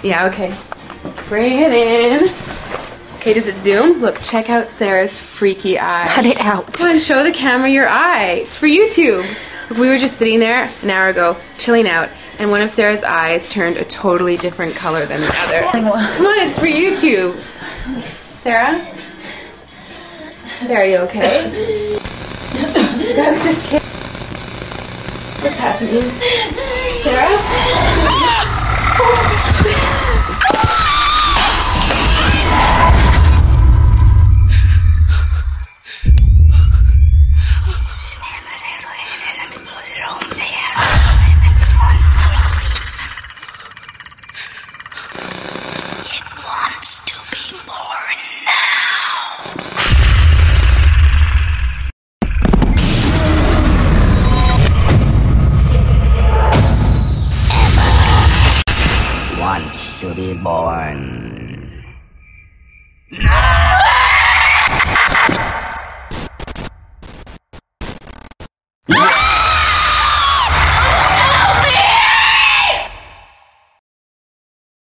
Yeah, okay. Bring it in. Okay, does it zoom? Look, check out Sarah's freaky eye. Cut it out. Come on, show the camera your eye. It's for YouTube. Look, we were just sitting there an hour ago, chilling out, and one of Sarah's eyes turned a totally different color than the other. Come on, it's for YouTube. Sarah? Sarah, you okay? I was just kidding. What's happening? Sarah? It wants to be born now. Emma wants to be born